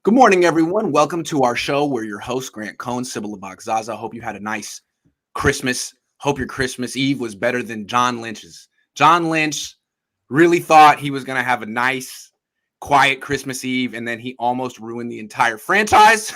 Good morning, everyone. Welcome to our show. We're your hosts, Cohn and Sybilla Bakzaza. Hope you had a nice Christmas. Hope your Christmas Eve was better than John Lynch's. John Lynch really thought he was going to have a nice, quiet Christmas Eve, and then he almost ruined the entire franchise.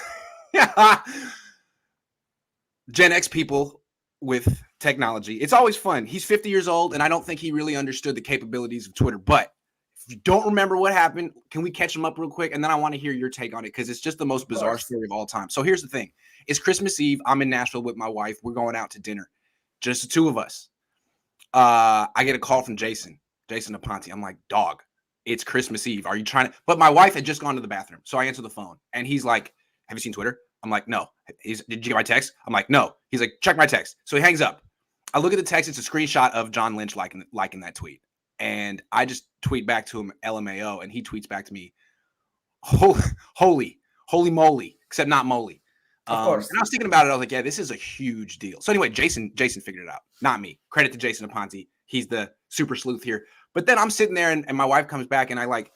Gen X people with technology. It's always fun. He's 50 years old, and I don't think he really understood the capabilities of Twitter, but if you don't remember what happened, can we catch him up real quick? And then I want to hear your take on it because it's just the most bizarre story of all time. So here's the thing. It's Christmas Eve. I'm in Nashville with my wife. We're going out to dinner. Just the two of us. I get a call from Jason Aponte. I'm like, dog, it's Christmas Eve. Are you trying to? But my wife had just gone to the bathroom. So I answer the phone. And he's like, have you seen Twitter? I'm like, no. Did you get my text? I'm like, no. He's like, check my text. So he hangs up. I look at the text. It's a screenshot of John Lynch liking that tweet. And I just tweet back to him, LMAO, and he tweets back to me, holy moly, except not moly. Of course. And I was thinking about it. I was like, yeah, this is a huge deal. So anyway, Jason figured it out, not me. Credit to Jason Aponte. He's the super sleuth here. But then I'm sitting there and my wife comes back and I like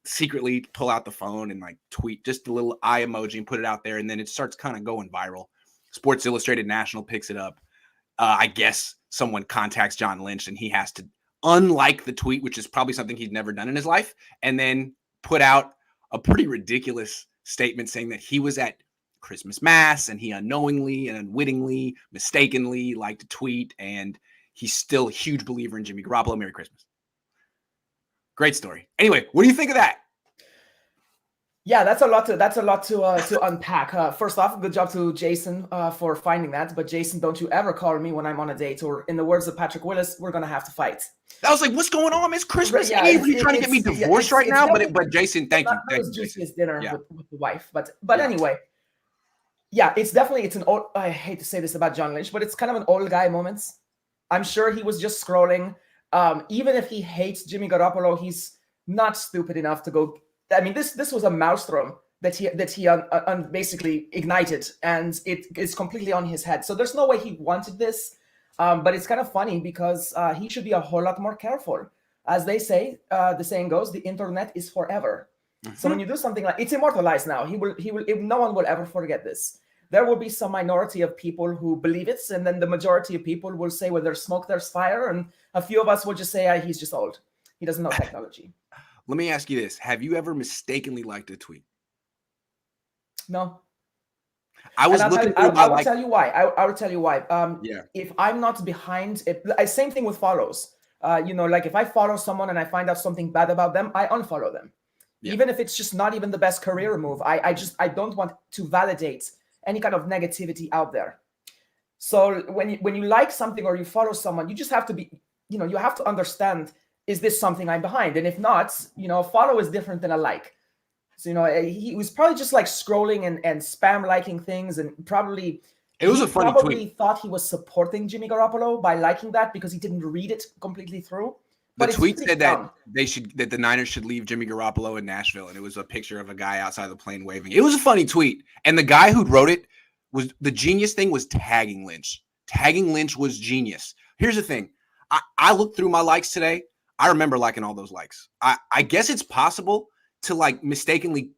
secretly pull out the phone and like tweet just a little eye emoji and put it out there. And then it starts kind of going viral. Sports Illustrated National picks it up. I guess someone contacts John Lynch and he has to unlike the tweet, which is probably something he's never done in his life, and then put out a pretty ridiculous statement saying that he was at Christmas Mass and he unknowingly and unwittingly, mistakenly liked a tweet, and he's still a huge believer in Jimmy Garoppolo. Merry Christmas. Great story. Anyway, what do you think of that? Yeah, that's a lot to unpack. First off, good job to Jason for finding that. But Jason, don't you ever call me when I'm on a date, or in the words of Patrick Willis, we're gonna have to fight. I was like, what's going on? It's Christmas Eve. Are you trying to get me divorced right now? But Jason, thank you. That was juiciest dinner with the wife. But anyway, yeah, it's an old. I hate to say this about John Lynch, but it's kind of an old guy moment. I'm sure he was just scrolling. Even if he hates Jimmy Garoppolo, he's not stupid enough to go. I mean, this was a maelstrom that he basically ignited, and it is completely on his head. So there's no way he wanted this, but it's kind of funny because he should be a whole lot more careful. As they say, the saying goes, the internet is forever. Mm-hmm. So when you do something like it's immortalized now, he will. No one will ever forget this. There will be some minority of people who believe it, and then the majority of people will say, "Well, there's smoke, there's fire," and a few of us will just say, "He's just old. He doesn't know technology." Let me ask you this. Have you ever mistakenly liked a tweet? No. I will tell you why. I will tell you why. If I'm not behind it, same thing with follows. Like if I follow someone and I find out something bad about them, I unfollow them. Yeah. Even if it's just not even the best career move. I don't want to validate any kind of negativity out there. So when you like something or you follow someone, you just have to be, you have to understand, is this something I'm behind? And if not, follow is different than a like. So, he was probably just like scrolling and spam liking things, and probably it was a funny tweet. Probably thought he was supporting Jimmy Garoppolo by liking that because he didn't read it completely through. But the tweet said that the Niners should leave Jimmy Garoppolo in Nashville, and it was a picture of a guy outside the plane waving. It was a funny tweet, and the guy who wrote it was the genius thing was tagging Lynch. Tagging Lynch was genius. Here's the thing: I looked through my likes today. I remember liking all those likes. I guess it's possible to like mistakenly,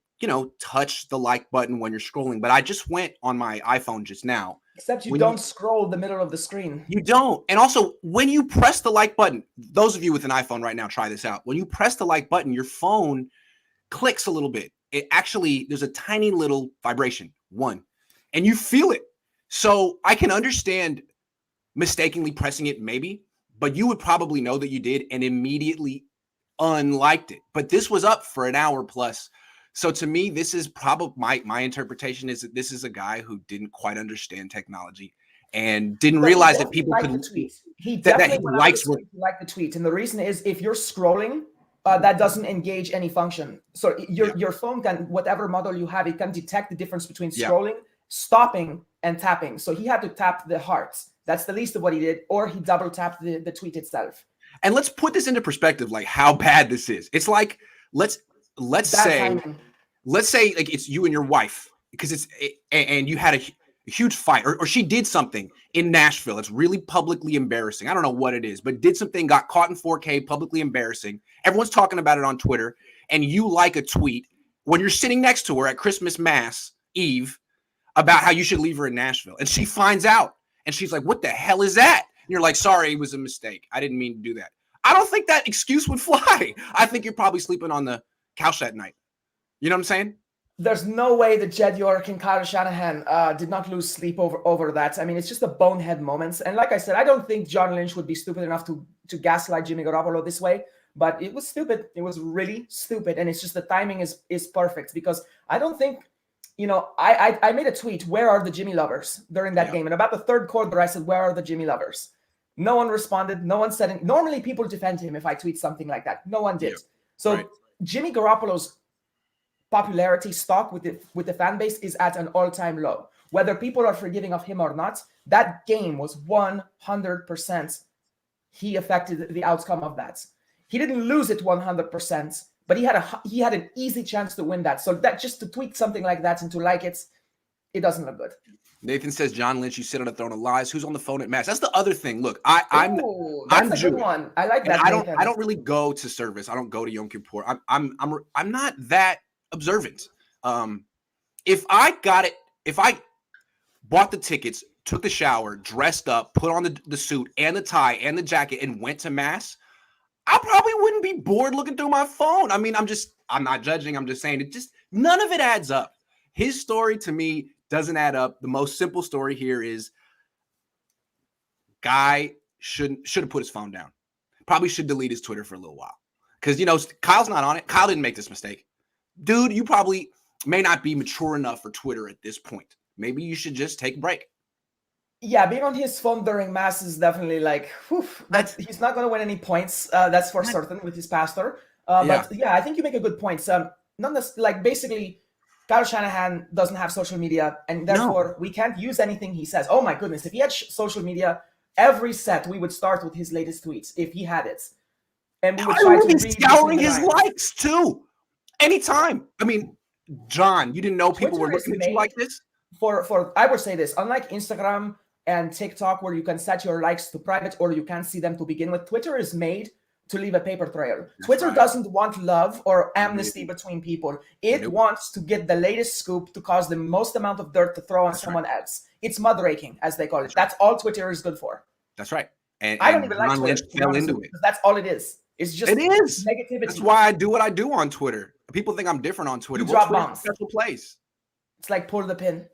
touch the like button when you're scrolling. But I just went on my iPhone just now. Except you don't scroll the middle of the screen. You don't. And also, when you press the like button, those of you with an iPhone right now, try this out. When you press the like button, your phone clicks a little bit. It actually, there's a tiny little vibration, and you feel it. So I can understand mistakenly pressing it maybe, but you would probably know that you did and immediately unliked it. But this was up for an hour plus. So to me, this is probably my interpretation is that this is a guy who didn't quite understand technology and didn't realize that people could tweet. He definitely like the tweet. And the reason is if you're scrolling, that doesn't engage any function. So your phone can, whatever model you have, it can detect the difference between scrolling, stopping, and tapping. So he had to tap the heart. That's the least of what he did, or he double tapped the tweet itself. And let's put this into perspective, like how bad this is. It's like let's say like it's you and your wife, because and you had a huge fight, or she did something in Nashville. It's really publicly embarrassing. I don't know what it is, but did something, got caught in 4K, publicly embarrassing. Everyone's talking about it on Twitter, and you like a tweet, when you're sitting next to her at Christmas Mass Eve about how you should leave her in Nashville. And she finds out and she's like, what the hell is that? And you're like, sorry, it was a mistake. I didn't mean to do that. I don't think that excuse would fly. I think you're probably sleeping on the couch that night. You know what I'm saying? There's no way that Jed York and Kyle Shanahan did not lose sleep over that. I mean, it's just a bonehead moments. And like I said, I don't think John Lynch would be stupid enough to gaslight Jimmy Garoppolo this way. But it was stupid. It was really stupid. And it's just the timing is perfect because I don't think, I made a tweet, where are the Jimmy lovers during that game? And about the third quarter, I said, where are the Jimmy lovers? No one responded. No one said it. Normally people defend him if I tweet something like that. No one did. So Jimmy Garoppolo's popularity stock with the fan base is at an all-time low. Whether people are forgiving of him or not, that game was 100%. He affected the outcome of that. He didn't lose it 100%, but he had an easy chance to win that. So that just to tweet something like that and to like it doesn't look good. Nathan says, John Lynch, you sit on a throne of lies. Who's on the phone at Mass? That's the other thing. Look, That's I'm a Jewish. good one. I like that. I don't really go to service. I don't go to Yom Kippur. I'm not that observant. If I bought the tickets, took the shower, dressed up, put on the suit and the tie and the jacket and went to Mass, I probably wouldn't be bored looking through my phone. I mean, I'm not judging. I'm just saying none of it adds up. His story to me doesn't add up. The most simple story here is guy should have put his phone down. Probably should delete his Twitter for a little while. Because, Kyle's not on it. Kyle didn't make this mistake. Dude, you probably may not be mature enough for Twitter at this point. Maybe you should just take a break. Yeah, being on his phone during Mass is definitely like, he's not going to win any points. That's for certain with his pastor. But yeah, I think you make a good point. Basically, Kyle Shanahan doesn't have social media, and therefore we can't use anything he says. Oh my goodness, if he had social media, every set we would start with his latest tweets if he had it. And we would try to read scouring his likes too. Anytime. I mean, John, you didn't know people were looking at you like this? For I would say this, unlike Instagram and TikTok where you can set your likes to private or you can't see them to begin with, Twitter is made to leave a paper trail. Twitter doesn't want love or amnesty between people. It wants to get the latest scoop to cause the most amount of dirt to throw on someone else. It's mud raking, as they call it. That's all Twitter is good for. That's right. And I don't even like John Lynch fell into it. That's all it is. It's just negativity. That's why I do what I do on Twitter. People think I'm different on Twitter. You drop bombs. Special place. It's like pull the pin.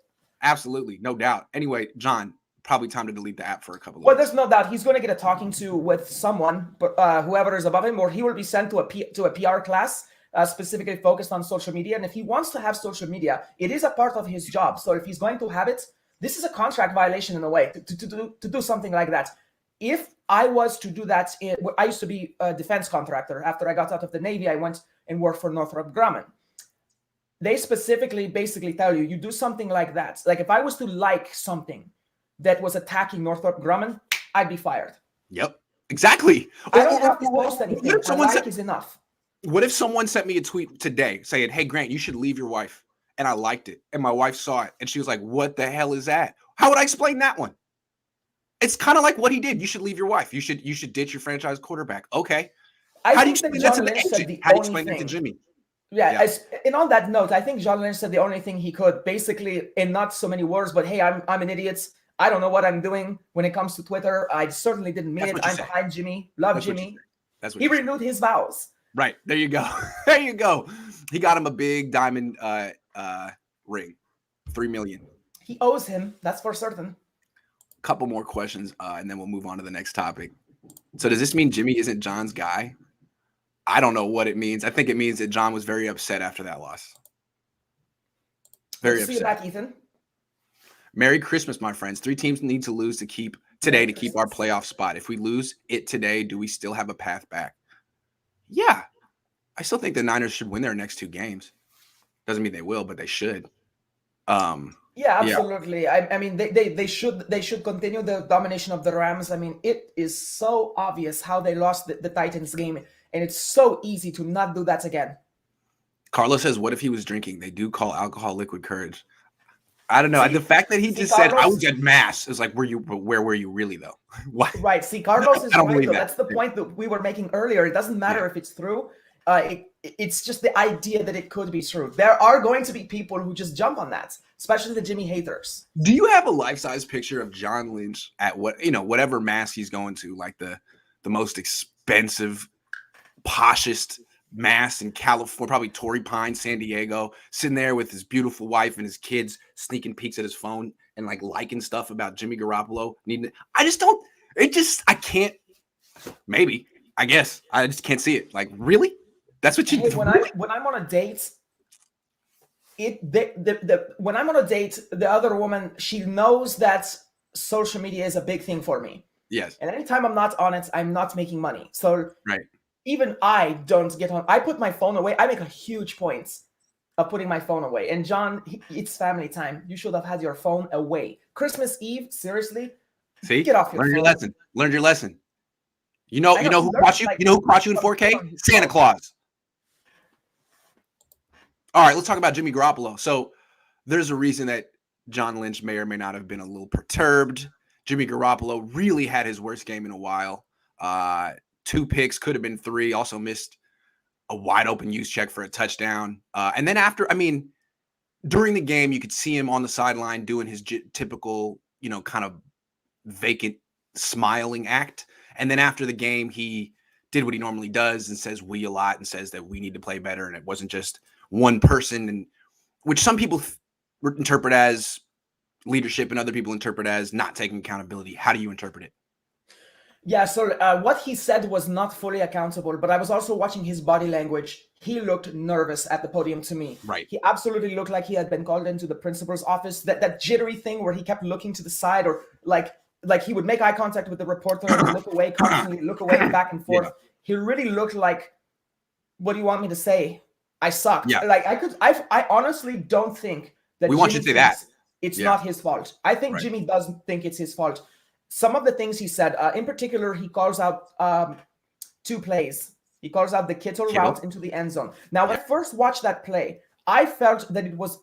Absolutely, no doubt. Anyway, John, probably time to delete the app for a couple of weeks. There's no doubt he's going to get a talking to with someone, whoever is above him, or he will be sent to a PR class specifically focused on social media. And if he wants to have social media, it is a part of his job. So if he's going to have it, this is a contract violation in a way to do something like that. If I was to do that, I used to be a defense contractor. After I got out of the Navy, I went and worked for Northrop Grumman. They specifically basically tell you do something like that. Like if I was to like something that was attacking Northrop Grumman, I'd be fired. Yep, exactly. I don't have to post anything. A like is enough. What if someone sent me a tweet today saying, hey, Grant, you should leave your wife? And I liked it. And my wife saw it. And she was like, what the hell is that? How would I explain that one? It's kind of like what he did. You should leave your wife. You should ditch your franchise quarterback. Okay. How do you explain that to the agent? How do you explain that to Jimmy? Yeah. And on that note, I think John Lynch said the only thing he could, basically in not so many words, but hey, I'm an idiot. I don't know what I'm doing when it comes to Twitter. I certainly didn't mean it. I'm behind Jimmy. Love Jimmy. He renewed his vows. Right. There you go. There you go. He got him a big diamond ring. $3 million. He owes him. That's for certain. Couple more questions, and then we'll move on to the next topic. So does this mean Jimmy isn't John's guy? I don't know what it means. I think it means that John was very upset after that loss. Very upset. See you back, Ethan. Merry Christmas, my friends. 3 teams need to lose to keep our playoff spot. If we lose it today, do we still have a path back? Yeah. I still think the Niners should win their next 2 games. Doesn't mean they will, but they should. Yeah, absolutely. Yeah. I mean, they should continue the domination of the Rams. I mean, it is so obvious how they lost the Titans game, and it's so easy to not do that again. Carlos says, what if he was drinking? They do call alcohol liquid courage. I don't know. The fact that he just Carlos, said, I was at Mass, is like, where were you really, though? What? Right. See, Carlos is right, though. That's the point that we were making earlier. It doesn't matter if it's true. it's just the idea that it could be true. There are going to be people who just jump on that, especially the Jimmy haters. Do you have a life-size picture of John Lynch at whatever mass he's going to, like the most expensive, poshest mass in California, probably Torrey Pines, San Diego, sitting there with his beautiful wife and his kids, sneaking peeks at his phone and like liking stuff about Jimmy Garoppolo? I can't. Maybe, I guess I just can't see it. Like, really? That's what you do? When I'm on a date, when I'm on a date, the other woman, she knows that social media is a big thing for me. Yes. And anytime I'm not on it, I'm not making money. So right. Even I don't get on. I put my phone away. I make a huge point of putting my phone away. And John, it's family time. You should have had your phone away. Christmas Eve, seriously. See, get off your phone. Learn your lesson. You know who caught you? You know who caught you in 4K? Santa Claus. All right, let's talk about Jimmy Garoppolo. So there's a reason that John Lynch may or may not have been a little perturbed. Jimmy Garoppolo really had his worst game in a while. 2 picks, could have been 3. Also missed a wide open use check for a touchdown. And then during the game, you could see him on the sideline doing his typical, kind of vacant smiling act. And then after the game, he did what he normally does and says we a lot and says that we need to play better. And it wasn't just one person, and which some people interpret as leadership and other people interpret as not taking accountability. How do you interpret it? Yeah, so what he said was not fully accountable, but I was also watching his body language. He looked nervous at the podium to me. Right. He absolutely looked like he had been called into the principal's office. That jittery thing where he kept looking to the side, or like he would make eye contact with the reporter and look away constantly, look away back and forth. Yeah. He really looked like, what do you want me to say? I sucked. Yeah. Like I honestly don't think that we want you to say that. It's not his fault. I think Jimmy doesn't think it's his fault. Some of the things he said, in particular, he calls out 2 plays. He calls out the Kittle route into the end zone. Now, when I first watched that play, I felt that it was,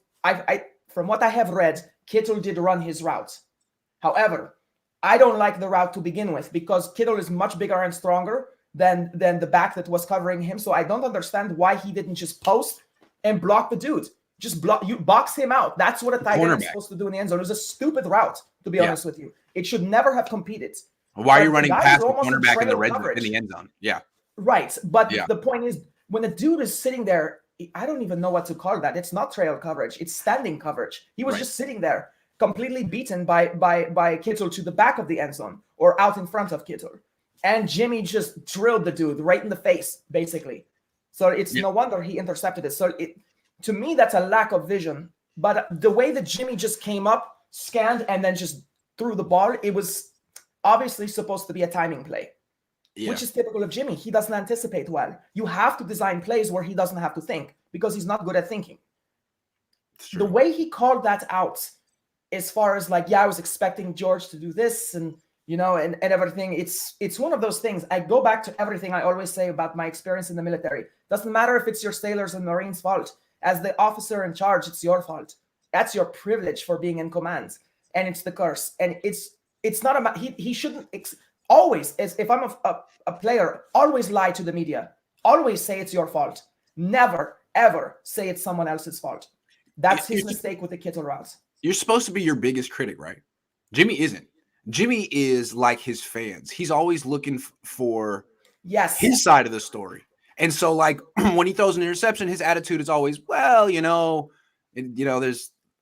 from what I have read, Kittle did run his route. However, I don't like the route to begin with because Kittle is much bigger and stronger than the back that was covering him. So I don't understand why he didn't just post and block the dude. Just box him out. That's what a tight end is supposed to do in the end zone. It was a stupid route, to be honest with you. It should never have competed. Why are you running past the cornerback in the end zone? Yeah. Right. But the point is, when a dude is sitting there, I don't even know what to call that. It's not trail coverage. It's standing coverage. He was just sitting there, completely beaten by Kittle to the back of the end zone or out in front of Kittle. And Jimmy just drilled the dude right in the face, basically. So it's no wonder he intercepted it. So to me, that's a lack of vision. But the way that Jimmy just came up, scanned, and then just threw the ball, it was obviously supposed to be a timing play, which is typical of Jimmy. He doesn't anticipate well. You have to design plays where he doesn't have to think because he's not good at thinking. The way he called that out, as far as I was expecting George to do this and everything, it's one of those things. I go back to everything I always say about my experience in the military. Doesn't matter if it's your sailors and Marines' fault. As the officer in charge, it's your fault. That's your privilege for being in command. And it's the curse. And it's not he shouldn't always, as if I'm a player, always lie to the media. Always say it's your fault. Never, ever say it's someone else's fault. That's his mistake with the Kittle route. You're supposed to be your biggest critic, right? Jimmy isn't. Jimmy is like his fans. He's always looking for his side of the story. And so, when he throws an interception, his attitude is always, there's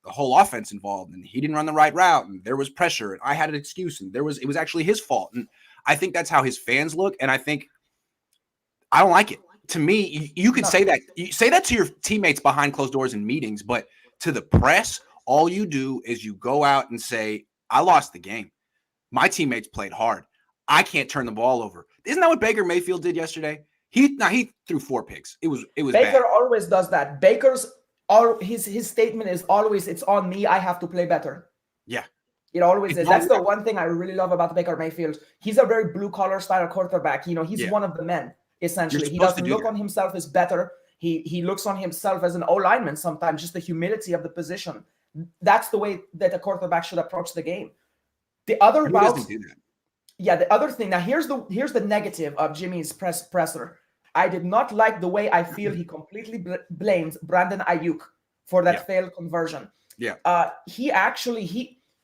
the whole offense involved, and he didn't run the right route, and there was pressure, and I had an excuse, and it was actually his fault. And I think that's how his fans look, and I don't like it. To me, you could say that. You say that to your teammates behind closed doors in meetings, but to the press, all you do is you go out and say, I lost the game. My teammates played hard. I can't turn the ball over. Isn't that what Baker Mayfield did yesterday? He threw 4 picks. It was Baker bad. always does that. His statement is always, it's on me. I have to play better. Yeah. It always is. That's the one thing I really love about Baker Mayfield. He's a very blue collar style quarterback. He's one of the men, essentially. He doesn't look on himself as better. He looks on himself as an O-lineman sometimes, just the humility of the position. That's the way that a quarterback should approach the game. The other route, the other thing. Now here's the negative of Jimmy's presser. I did not like the way I feel he completely blamed Brandon Ayuk for that failed conversion. Yeah.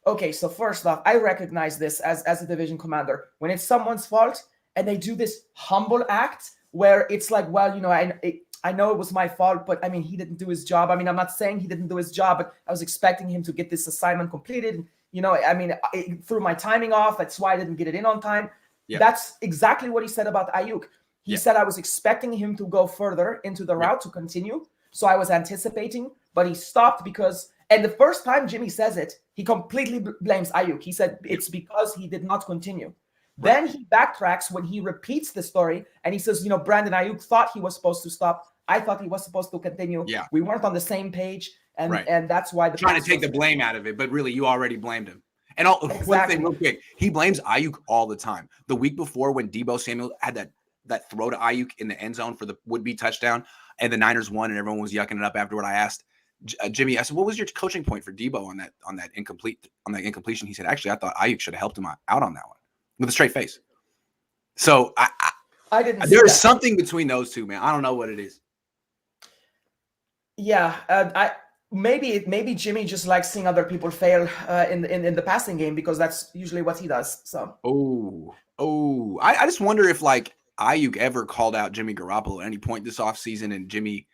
Okay, so first off, I recognize this as a division commander. When it's someone's fault and they do this humble act where it's like, well, I know it was my fault, but I mean, he didn't do his job. I mean, I'm not saying he didn't do his job, but I was expecting him to get this assignment completed. I mean, it threw my timing off. That's why I didn't get it in on time. Yeah. That's exactly what he said about Ayuk. He said I was expecting him to go further into the route to continue. So I was anticipating, but he stopped because, and the first time Jimmy says it, he completely blames Ayuk. He said it's because he did not continue. Right. Then he backtracks when he repeats the story and he says, Brandon Ayuk thought he was supposed to stop. I thought he was supposed to continue. Yeah. We weren't on the same page. And that's why trying to take the blame out of it, but really you already blamed him. And one thing real quick, he blames Ayuk all the time. The week before when Deebo Samuel had that throw to Ayuk in the end zone for the would-be touchdown, and the Niners won, and everyone was yucking it up afterward, I asked Jimmy, I said, what was your coaching point for Deebo on that incompletion? He said, actually, I thought Ayuk should have helped him out on that one with a straight face. So I didn't. There is something between those two, man. I don't know what it is. Yeah, maybe Jimmy just likes seeing other people fail in the passing game because that's usually what he does. So. I just wonder if like Ayuk ever called out Jimmy Garoppolo at any point this offseason, and Jimmy,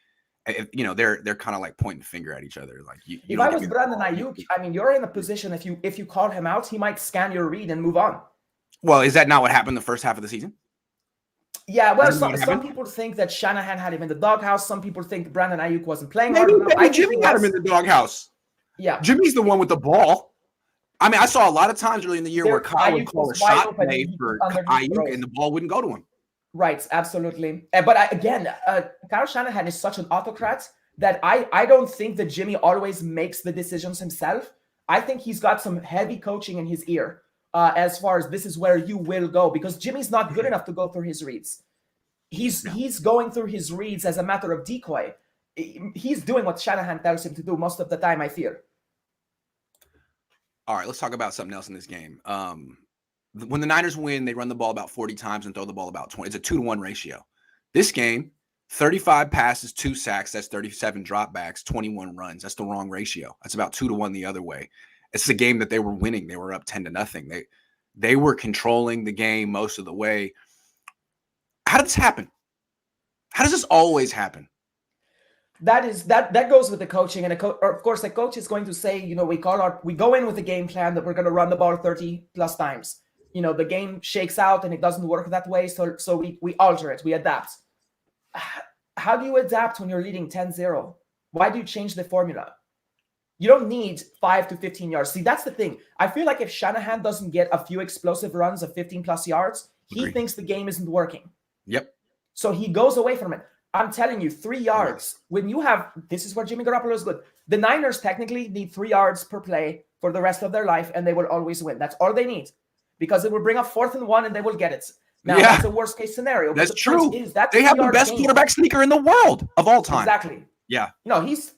they're kind of like pointing the finger at each other. Like if I was Brandon Ayuk, I mean, you're in a position if you call him out, he might scan your read and move on. Well, is that not what happened the first half of the season? Yeah, well, some people think that Shanahan had him in the doghouse. Some people think Brandon Ayuk wasn't playing hard enough. Jimmy had him in the doghouse. Yeah, Jimmy's the one with the ball. I mean, I saw a lot of times early in the year where Kyle would call a shot play for Ayuk and the ball wouldn't go to him. Right, absolutely. But Kyle Shanahan is such an autocrat that I don't think that Jimmy always makes the decisions himself. I think he's got some heavy coaching in his ear as far as this is where you will go, because Jimmy's not good enough to go through his reads. He's going through his reads as a matter of decoy. He's doing what Shanahan tells him to do most of the time, I fear. All right, let's talk about something else in this game. When the Niners win, they run the ball about 40 times and throw the ball about 20. It's a 2-to-1 ratio. This game, 35 passes, 2 sacks. That's 37 dropbacks, 21 runs. That's the wrong ratio. That's about 2-to-1 the other way. It's a game that they were winning. They were up 10-0. They were controlling the game most of the way. How did this happen? How does this always happen? That goes with the coaching, and of course the coach is going to say, we go in with the game plan that we're going to run the ball 30 plus times. The game shakes out and it doesn't work that way, so we alter it, we adapt. How do you adapt when you're leading 10-0? Why do you change the formula? You don't need 5 to 15 yards. See, that's the thing. I feel like if Shanahan doesn't get a few explosive runs of 15 plus yards, he thinks the game isn't working. Yep. So he goes away from it. I'm telling you, 3 yards. When you have, this is where Jimmy Garoppolo is good. The Niners technically need 3 yards per play for the rest of their life, and they will always win. That's all they need, because it will bring up 4th and 1, and they will get it. Now, that's a worst case scenario. That's true. They have the best quarterback sneaker in the world of all time. Exactly. Yeah. No, he's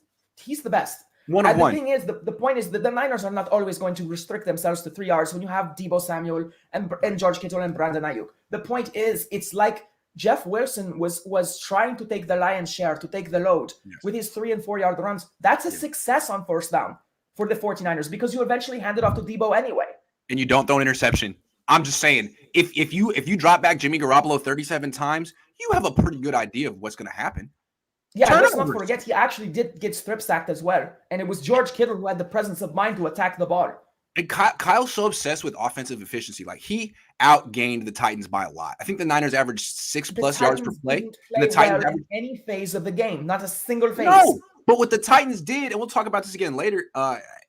the best. One of one. The thing is, the point is that the Niners are not always going to restrict themselves to 3 yards when you have Deebo Samuel and George Kittle and Brandon Ayuk. The point is, it's like Jeff Wilson was trying to take the lion's share, to take the load with his 3 and 4 yard runs. That's a success on first down for the 49ers, because you eventually hand it off to Deebo anyway. And you don't throw an interception. I'm just saying, if you drop back Jimmy Garoppolo 37 times, you have a pretty good idea of what's going to happen. Yeah, let's not forget, he actually did get strip sacked as well. And it was George Kittle who had the presence of mind to attack the ball. And Kyle's so obsessed with offensive efficiency. Like, he outgained the Titans by a lot. I think the Niners averaged 6+ yards per play. And the Titans averaged any phase of the game, not a single phase. No, but what the Titans did, and we'll talk about this again later,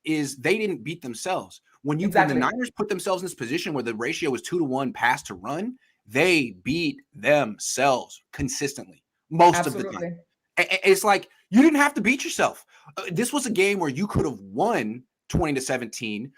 is they didn't beat themselves. When the Niners put themselves in this position where the ratio was 2-to-1 pass to run, they beat themselves consistently most of the time. It's like, you didn't have to beat yourself. This was a game where you could have won 20-17,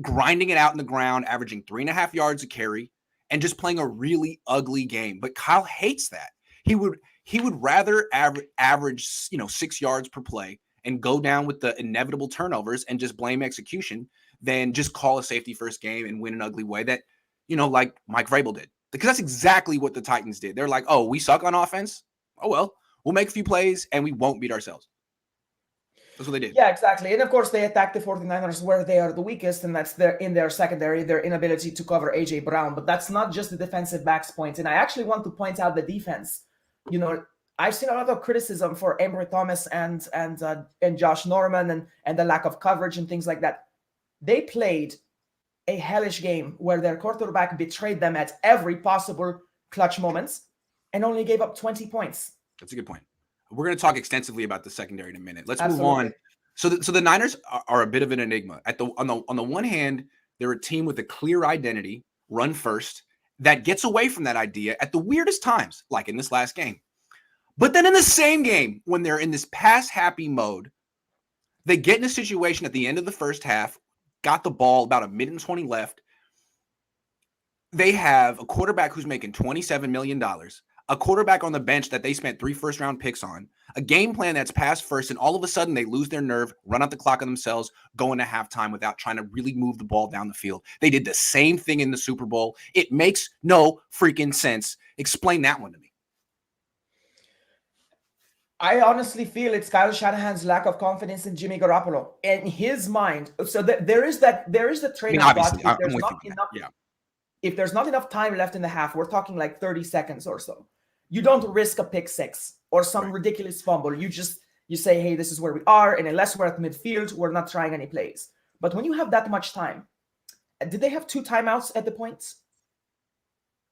grinding it out in the ground, averaging 3.5 yards a carry, and just playing a really ugly game. But Kyle hates that. He would rather average 6 yards per play and go down with the inevitable turnovers and just blame execution than just call a safety first game and win an ugly way that, like Mike Vrabel did. Because that's exactly what the Titans did. They're like, oh, we suck on offense. Oh, well, we'll make a few plays and we won't beat ourselves. That's what they did. Yeah, exactly. And of course, they attack the 49ers where they are the weakest, and that's in their secondary, their inability to cover A.J. Brown. But that's not just the defensive backs' point. And I actually want to point out the defense. You know, I've seen a lot of criticism for Ambry Thomas and Josh Norman and the lack of coverage and things like that. They played a hellish game where their quarterback betrayed them at every possible clutch moments and only gave up 20 points. That's a good point. We're going to talk extensively about the secondary in a minute. Let's move on. So the Niners are a bit of an enigma. On the one hand, they're a team with a clear identity, run first, that gets away from that idea at the weirdest times, like in this last game. But then in the same game, when they're in this pass-happy mode, they get in a situation at the end of the first half, got the ball about a minute and 20 left. They have a quarterback who's making $27 million, a quarterback on the bench that they spent 3 first-round picks on, a game plan that's pass first, and all of a sudden they lose their nerve, run out the clock on themselves, go into halftime without trying to really move the ball down the field. They did the same thing in the Super Bowl. It makes no freaking sense. Explain that one to me. I honestly feel it's Kyle Shanahan's lack of confidence in Jimmy Garoppolo. In his mind, so there is the trade-off. If there's not enough time left in the half, we're talking like 30 seconds or so. You don't risk a pick six or some ridiculous fumble. You say, hey, this is where we are, and unless we're at midfield, we're not trying any plays. But when you have that much time, did they have 2 timeouts at the point?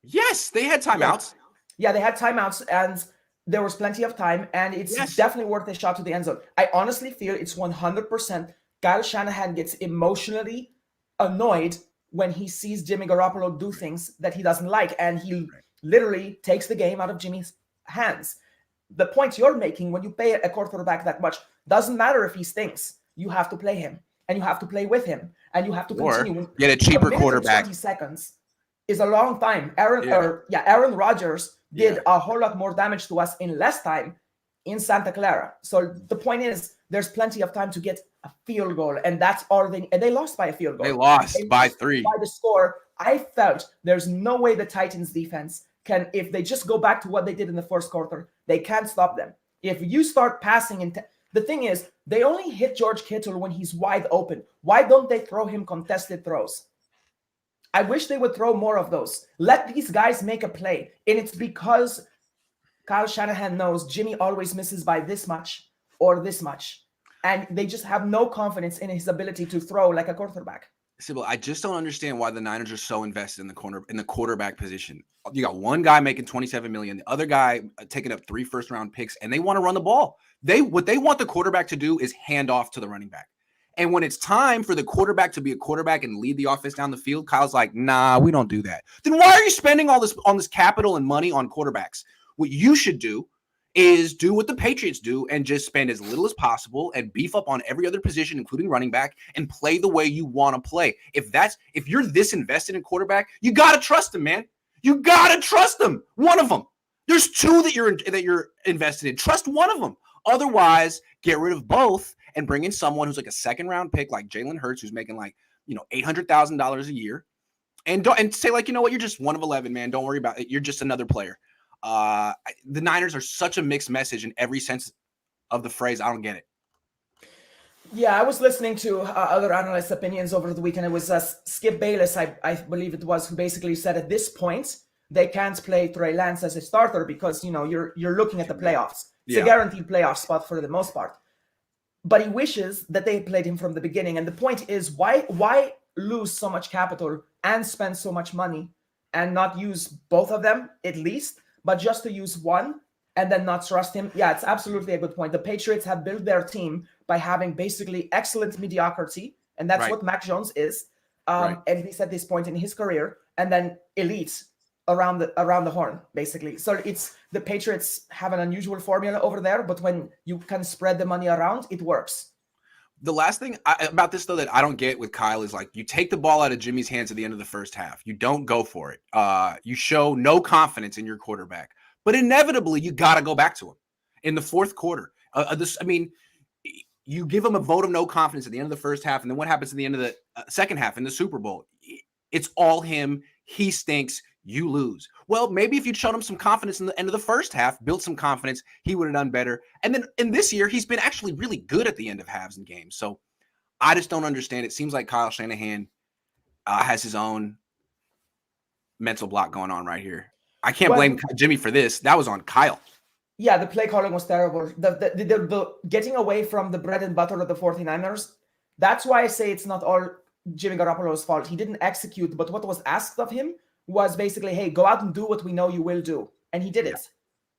Yes, they had timeouts. Yeah, they had timeouts, and there was plenty of time, and it's definitely worth a shot to the end zone. I honestly feel it's 100% Kyle Shanahan gets emotionally annoyed when he sees Jimmy Garoppolo do things that he doesn't like, and he literally takes the game out of Jimmy's hands. The point you're making, when you pay a quarterback that much, doesn't matter if he stinks. You have to play him, and you have to play with him, and you have to continue. Or get a cheaper quarterback. 20 seconds is a long time. Aaron Rodgers did a whole lot more damage to us in less time in Santa Clara. So the point is, there's plenty of time to get a field goal, and that's all they. And they lost by a field goal. They lost by 3. By the score, I felt there's no way the Titans defense can, if they just go back to what they did in the first quarter, they can't stop them. If you start passing, the thing is, they only hit George Kittle when he's wide open. Why don't they throw him contested throws? I wish they would throw more of those. Let these guys make a play. And it's because Kyle Shanahan knows Jimmy always misses by this much or this much. And they just have no confidence in his ability to throw like a quarterback. Sybil, I just don't understand why the Niners are so invested in the quarterback position. You got one guy making $27 million, the other guy taking up 3 first-round picks, and they want to run the ball. What they want the quarterback to do is hand off to the running back. And when it's time for the quarterback to be a quarterback and lead the offense down the field, Kyle's like, nah, we don't do that. Then why are you spending all this capital and money on quarterbacks? What you should do is do what the Patriots do and just spend as little as possible and beef up on every other position, including running back, and play the way you want to play. If you're this invested in quarterback, you got to trust him, man. You got to trust them. One of them. There's 2 that you're invested in. Trust one of them. Otherwise, get rid of both and bring in someone who's like a 2nd-round pick, like Jalen Hurts, who's making like, $800,000 a year, and say like, you know what, you're just 1 of 11, man. Don't worry about it. You're just another player. The Niners are such a mixed message in every sense of the phrase. I don't get it. Yeah, I was listening to other analysts' opinions over the weekend. It was Skip Bayless, I believe it was, who basically said at this point they can't play Trey Lance as a starter because you're looking at the playoffs. It's a guaranteed playoff spot for the most part. But he wishes that they played him from the beginning. And the point is, why lose so much capital and spend so much money and not use both of them at least, but just to use one and then not trust him? Yeah, it's absolutely a good point. The Patriots have built their team by having basically excellent mediocrity, and that's what Mac Jones is, at least at this point in his career, and then elite around the horn, basically. So it's the Patriots have an unusual formula over there, but when you can spread the money around, it works. The last thing about this, though, that I don't get with Kyle is like you take the ball out of Jimmy's hands at the end of the first half. You don't go for it. You show no confidence in your quarterback. But inevitably, you got to go back to him in the fourth quarter. You give him a vote of no confidence at the end of the first half, and then what happens at the end of the second half in the Super Bowl? It's all him. He stinks. you lose. Well, maybe if you'd shown him some confidence in the end of the first half, built some confidence, he would have done better. And then in this year, he's been actually really good at the end of halves and games. So I just don't understand. It seems like Kyle Shanahan has his own mental block going on right here. I can't blame Jimmy for this. That was on Kyle. Yeah, the play calling was terrible. The getting away from the bread and butter of the 49ers, that's why I say it's not all Jimmy Garoppolo's fault. He didn't execute, but what was asked of him was basically, hey, go out and do what we know you will do. And he did it.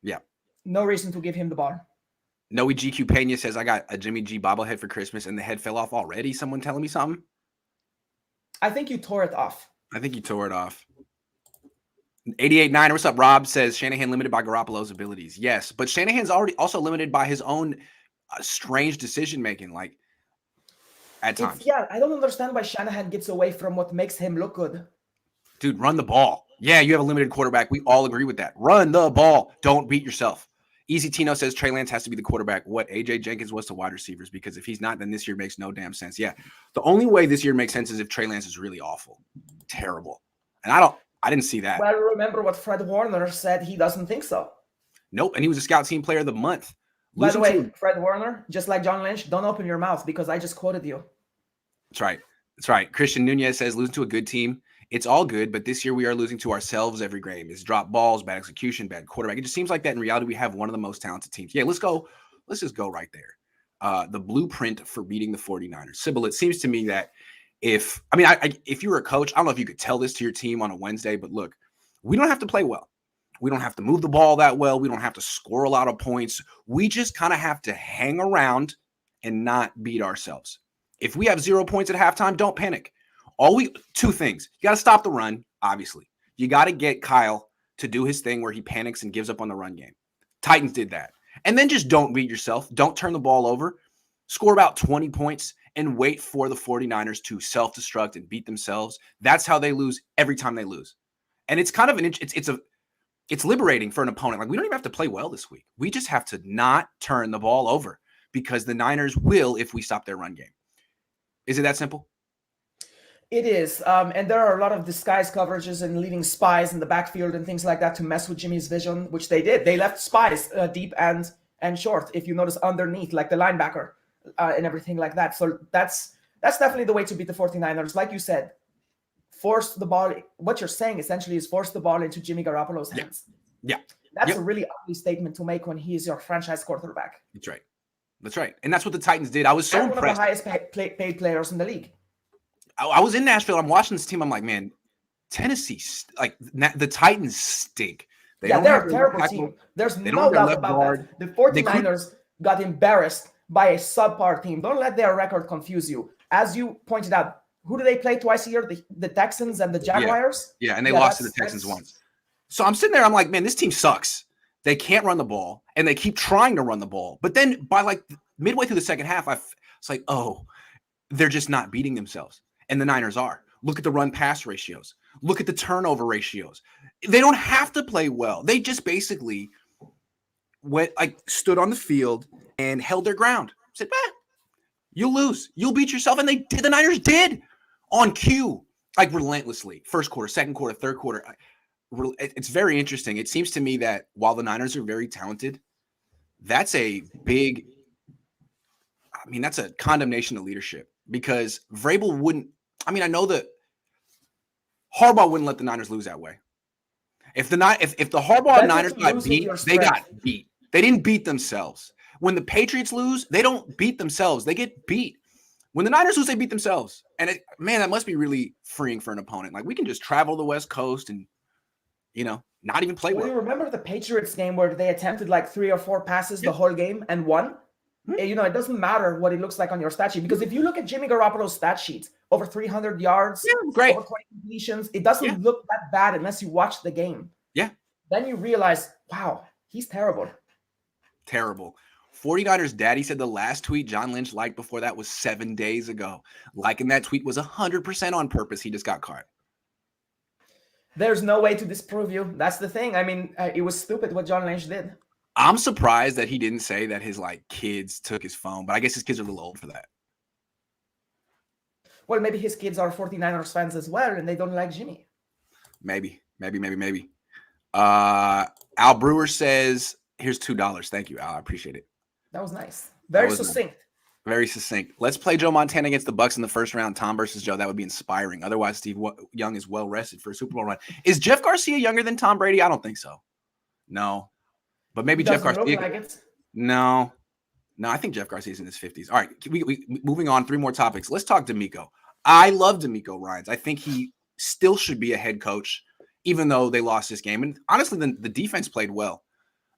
Yeah. No reason to give him the ball. Noe GQ Pena says, I got a Jimmy G bobblehead for Christmas and the head fell off already. Someone telling me something? I think you tore it off. I think you tore it off. 88-9, what's up? Rob says Shanahan limited by Garoppolo's abilities. Yes, but Shanahan's already also limited by his own strange decision making, like at times. Yeah, I don't understand why Shanahan gets away from what makes him look good. Dude, run the ball. Yeah, you have a limited quarterback. We all agree with that. Run the ball. Don't beat yourself. Easy Tino says Trey Lance has to be the quarterback. What AJ Jenkins was to wide receivers, because if he's not, then this year makes no damn sense. Yeah, the only way this year makes sense is if Trey Lance is really awful, terrible, and I didn't see that. Well, remember what Fred Warner said. He doesn't think so. Nope, and he was a scout team player of the month. By the way, Fred Warner, just like John Lynch, don't open your mouth because I just quoted you. That's right. That's right. Christian Nunez says losing to a good team. It's all good, but this year we are losing to ourselves every game. It's drop balls, bad execution, bad quarterback. It just seems like that in reality we have one of the most talented teams. Yeah, let's go. Let's just go right there. The blueprint for beating the 49ers. Sybil, it seems to me that if you were a coach, I don't know if you could tell this to your team on a Wednesday, but look, we don't have to play well. We don't have to move the ball that well. We don't have to score a lot of points. We just kind of have to hang around and not beat ourselves. If we have 0 points at halftime, don't panic. Two things. You got to stop the run, obviously. You got to get Kyle to do his thing where he panics and gives up on the run game. Titans did that. And then just don't beat yourself. Don't turn the ball over. Score about 20 points and wait for the 49ers to self-destruct and beat themselves. That's how they lose every time they lose. And it's kind of it's liberating for an opponent. Like, we don't even have to play well this week. We just have to not turn the ball over because the Niners will if we stop their run game. Is it that simple? It is. And there are a lot of disguise coverages and leaving spies in the backfield and things like that to mess with Jimmy's vision, which they did. They left spies deep and short, if you notice, underneath, like the linebacker and everything like that. So that's definitely the way to beat the 49ers. Like you said, force the ball. What you're saying essentially is force the ball into Jimmy Garoppolo's hands. Yeah. That's a really ugly statement to make when he is your franchise quarterback. That's right. That's right. And that's what the Titans did. I was so impressed. One of the highest paid players in the league. I was in Nashville. I'm watching this team. I'm like, man, Tennessee, like the Titans stink. They're a terrible team. There's no doubt about that. The 49ers got embarrassed by a subpar team. Don't let their record confuse you. As you pointed out, who do they play twice a year? The Texans and the Jaguars? Yeah, and they lost to the Texans once. So I'm sitting there. I'm like, man, this team sucks. They can't run the ball, and they keep trying to run the ball. But then by like midway through the second half, it's like, oh, they're just not beating themselves. And the Niners are. Look at the run-pass ratios. Look at the turnover ratios. They don't have to play well. They just basically stood on the field and held their ground. Said, you'll lose. You'll beat yourself. And they did. The Niners did on cue, like relentlessly. First quarter, second quarter, third quarter. It's very interesting. It seems to me that while the Niners are very talented, that's a condemnation of leadership because Vrabel wouldn't. I know that Harbaugh wouldn't let the Niners lose that way. If the Harbaugh Niners got beat, they got beat. They didn't beat themselves. When the Patriots lose, they don't beat themselves. They get beat. When the Niners lose, they beat themselves. And that must be really freeing for an opponent. Like, we can just travel the West Coast and, not even play well. You remember the Patriots game where they attempted like 3 or 4 passes the whole game and won? It doesn't matter what it looks like on your stat sheet because if you look at Jimmy Garoppolo's stat sheet, over 300 yards, great. over 20 completions, it doesn't look that bad unless you watch the game. Yeah. Then you realize, wow, he's terrible. Terrible. 49ers daddy said the last tweet John Lynch liked before that was 7 days ago. Liking that tweet was 100% on purpose. He just got caught. There's no way to disprove you. That's the thing. It was stupid what John Lynch did. I'm surprised that he didn't say that his kids took his phone, but I guess his kids are a little old for that. Well, maybe his kids are 49ers fans as well, and they don't like Jimmy. Maybe. Maybe. Al Brewer says, here's $2. Thank you, Al. I appreciate it. That was nice. Very succinct. Nice. Very succinct. Let's play Joe Montana against the Bucks in the first round. Tom versus Joe. That would be inspiring. Otherwise, Steve Young is well rested for a Super Bowl run. Is Jeff Garcia younger than Tom Brady? I don't think so. No. But maybe Jeff Garcia. Look like it. No, I think Jeff Garcia's in his 50s. All right, we moving on. 3 more topics. Let's talk DeMeco. I love DeMeco Ryans. I think he still should be a head coach, even though they lost this game. And honestly, the defense played well.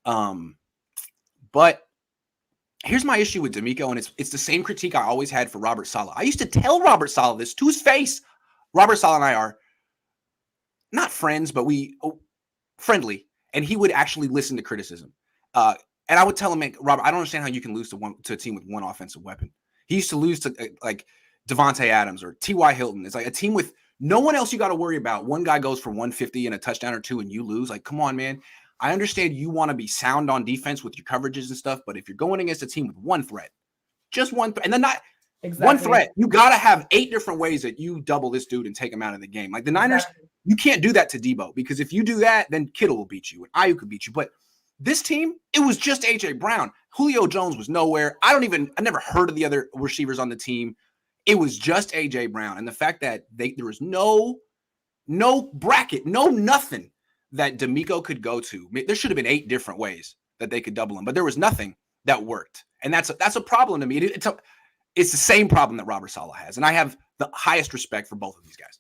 But here's my issue with DeMeco, and it's the same critique I always had for Robert Saleh. I used to tell Robert Saleh this to his face. Robert Saleh and I are not friends, but friendly, and he would actually listen to criticism. And I would tell him, man, Robert, I don't understand how you can lose to a team with one offensive weapon. He used to lose to like Devontae Adams or T.Y. Hilton. It's like a team with no one else you got to worry about. One guy goes for 150 and a touchdown or 2 and you lose. Like, come on, man. I understand you want to be sound on defense with your coverages and stuff, but if you're going against a team with one threat, just one threat, and then not one threat, you got to have 8 different ways that you double this dude and take him out of the game. Like the Niners, you can't do that to Debo, because if you do that, then Kittle will beat you and Ayuk could beat you. But this team, it was just A.J. Brown. Julio Jones was nowhere. I never heard of the other receivers on the team. It was just A.J. Brown. And the fact that there was no bracket, nothing that DeMeco could go to. There should have been 8 different ways that they could double him, but there was nothing that worked. And that's a problem to me. It's the same problem that Robert Saleh has. And I have the highest respect for both of these guys.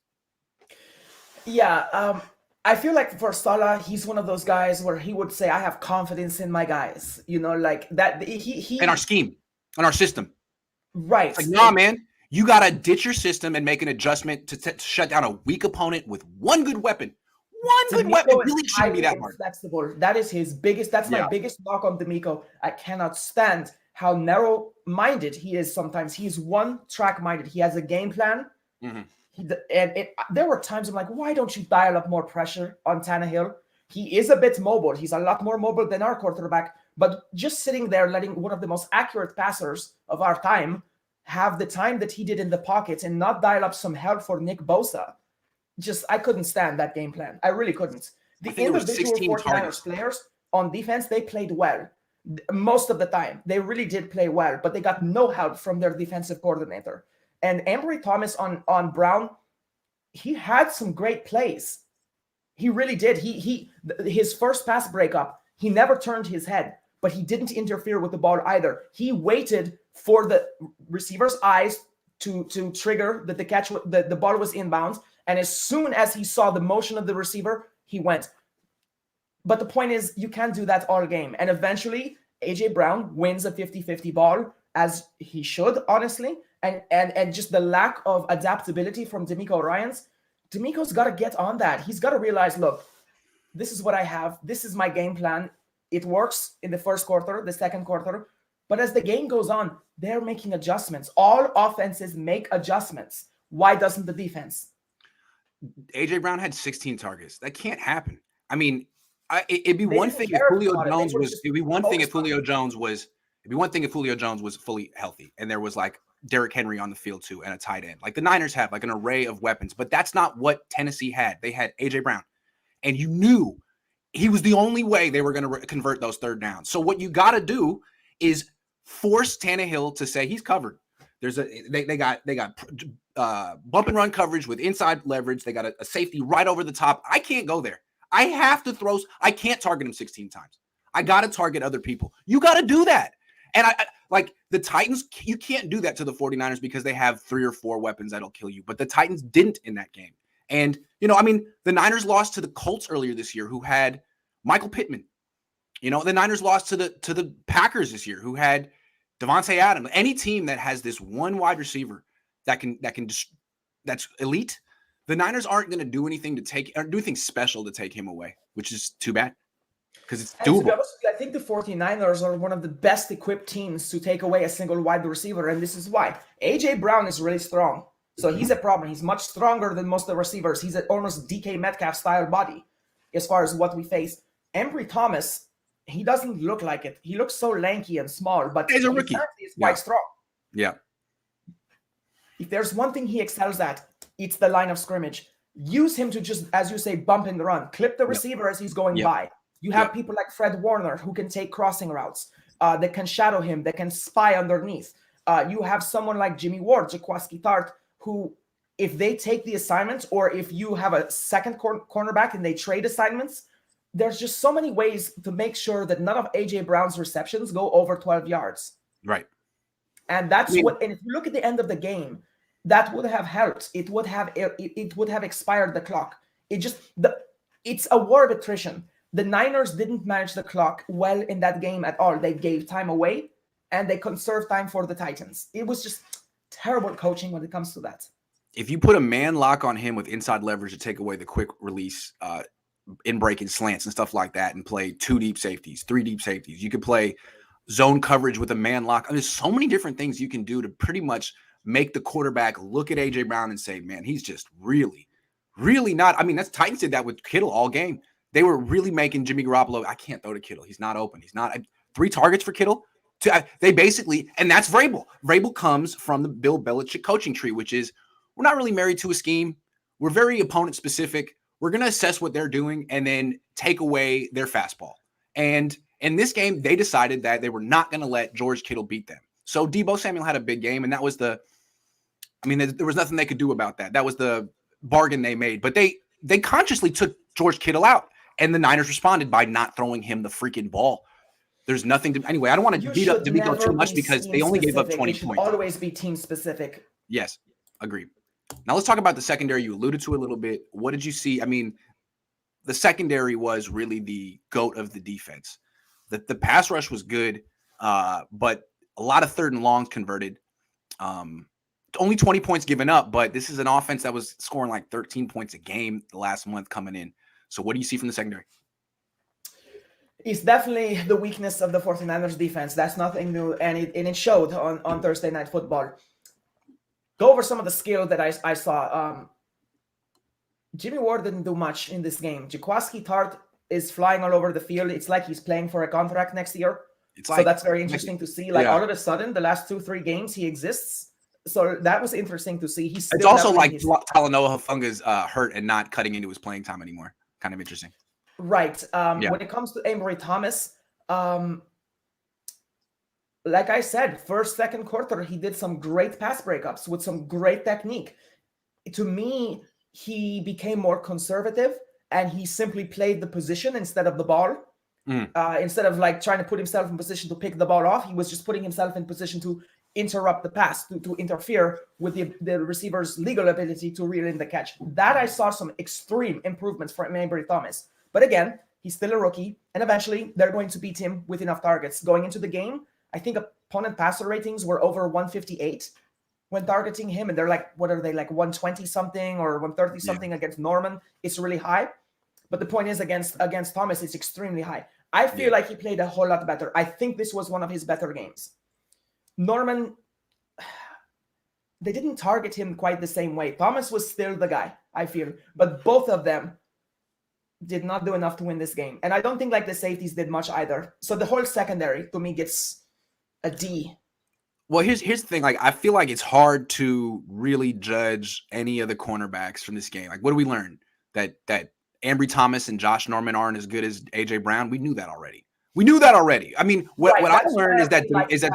Yeah, I feel like for Saleh, he's one of those guys where he would say, I have confidence in my guys. You know, like that. He in our scheme, in our system. Right. It's like, nah, man, you got to ditch your system and make an adjustment to shut down a weak opponent with one good weapon. One good weapon. It really shouldn't be that hard. Flexible. That is his biggest, my biggest knock on DeMeco. I cannot stand how narrow-minded he is sometimes. He's one-track-minded. He has a game plan. Mm-hmm. There were times I'm like, why don't you dial up more pressure on Tannehill? He is a bit mobile. He's a lot more mobile than our quarterback. But just sitting there letting one of the most accurate passers of our time have the time that he did in the pocket and not dial up some help for Nick Bosa. I couldn't stand that game plan. I really couldn't. The individual 49ers players on defense, they played well. Most of the time, they really did play well, but they got no help from their defensive coordinator. And Ambry Thomas on Brown, he had some great plays. He really did. His first pass breakup, he never turned his head, but he didn't interfere with the ball either. He waited for the receiver's eyes to trigger that the ball was inbounds. And as soon as he saw the motion of the receiver, he went. But the point is, you can't do that all game. And eventually, A.J. Brown wins a 50-50 ball, as he should, honestly. And just the lack of adaptability from DeMeco Ryans, DeMeco's got to get on that. He's got to realize, look, this is what I have. This is my game plan. It works in the first quarter, the second quarter. But as the game goes on, they're making adjustments. All offenses make adjustments. Why doesn't the defense? A.J. Brown had 16 targets. That can't happen. I mean, it'd be one thing if Julio Jones was. It'd be one thing if Julio Jones was. It'd be one thing if Julio Jones was fully healthy and there was like Derrick Henry on the field too and a tight end. Like the Niners have like an array of weapons, but that's not what Tennessee had. They had A.J. Brown, and you knew he was the only way they were going to convert those third downs. So what you got to do is force Tannehill to say he's covered. They got bump and run coverage with inside leverage. They got a safety right over the top. I can't go there. I have to throw. I can't target him 16 times. I got to target other people. You got to do that. And I like the Titans, you can't do that to the 49ers because they have 3 or 4 weapons that'll kill you. But the Titans didn't in that game. And, the Niners lost to the Colts earlier this year who had Michael Pittman. The Niners lost to the Packers this year who had Devontae Adams. Any team that has this one wide receiver that's elite, the Niners aren't going to do anything do anything special to take him away, which is too bad because it's doable. I think the 49ers are one of the best equipped teams to take away a single wide receiver, and this is why. A.J. Brown is really strong, so he's a problem. He's much stronger than most of the receivers. He's almost DK Metcalf-style body as far as what we face. Ambry Thomas, he doesn't look like it. He looks so lanky and small, but he's a rookie. He's quite strong. Yeah. If there's one thing he excels at, it's the line of scrimmage. use him to just, as you say, bump in the run, clip the receiver as he's going by. You have people like Fred Warner who can take crossing routes, that can shadow him, that can spy underneath. You have someone like Jimmy Ward, Jaquiski Tart, who, if they take the assignments, or if you have a second cornerback and they trade assignments, there's just so many ways to make sure that none of A.J. Brown's receptions go over 12 yards. Right. And that's what, and if you look at the end of the game, that would have helped. It would have expired the clock. It's a war of attrition. The Niners didn't manage the clock well in that game at all. They gave time away, and they conserved time for the Titans. It was just terrible coaching when it comes to that. If you put a man lock on him with inside leverage to take away the quick release, in breaking slants and stuff like that, and play 2 deep safeties, 3 deep safeties, you could play zone coverage with a man lock. I mean, there's so many different things you can do to pretty much make the quarterback look at A.J. Brown and say, man, he's just really, really not. I mean, that's Titans did that with Kittle all game. They were really making Jimmy Garoppolo, I can't throw to Kittle. He's not open. He's not. 3 targets for Kittle. They basically, and that's Vrabel. Vrabel comes from the Bill Belichick coaching tree, which is, we're not really married to a scheme. We're very opponent specific. We're going to assess what they're doing and then take away their fastball. And in this game, they decided that they were not going to let George Kittle beat them. So Deebo Samuel had a big game, and that was there was nothing they could do about that. That was the bargain they made. But they consciously took George Kittle out, and the Niners responded by not throwing him the freaking ball. There's nothing to – anyway, I don't want to beat up D'Amico too much because they only gave up 20 points. Always be team specific. Yes, agreed. Now let's talk about the secondary. You alluded to it a little bit. What did you see? I mean, the secondary was really the GOAT of the defense. The pass rush was good, but a lot of 3rd and longs converted. Only 20 points given up, but this is an offense that was scoring like 13 points a game the last month coming in. So what do you see from the secondary? It's definitely the weakness of the 49ers defense. That's nothing new, and it showed on Thursday Night Football. Go over some of the skill that I saw. Jimmy Ward didn't do much in this game. Jaquiski Tart is flying all over the field. It's like he's playing for a contract next year. So that's very interesting to see. All of a sudden, the last 2-3 games, he exists. So that was interesting to see. It's also like Talanoa Hufunga's hurt and not cutting into his playing time anymore. Kind of interesting. Right. When it comes to Ambry Thomas, like I said, first, second quarter, he did some great pass breakups with some great technique. To me, he became more conservative, and he simply played the position instead of the ball. Instead of like trying to put himself in position to pick the ball off, he was just putting himself in position to interrupt the pass, to interfere with the receiver's legal ability to reel in the catch. That I saw some extreme improvements from Ambry Thomas. But again, he's still a rookie, and eventually they're going to beat him with enough targets. Going into the game, I think opponent passer ratings were over 158 when targeting him, and they're like, what are they, like 120 something or 130 something against Norman? It's really high. But the point is, against Thomas, it's extremely high. I feel like he played a whole lot better. I think this was one of his better games. Norman, they didn't target him quite the same way. Thomas was still the guy, I feel. But both of them did not do enough to win this game. And I don't think like the safeties did much either. So the whole secondary, to me, gets a D. Well, here's the thing. Like, I feel like it's hard to really judge any of the cornerbacks from this game. Like, what do we learn? That Ambry Thomas and Josh Norman aren't as good as A.J. Brown? We knew that already. I mean, what I learned is that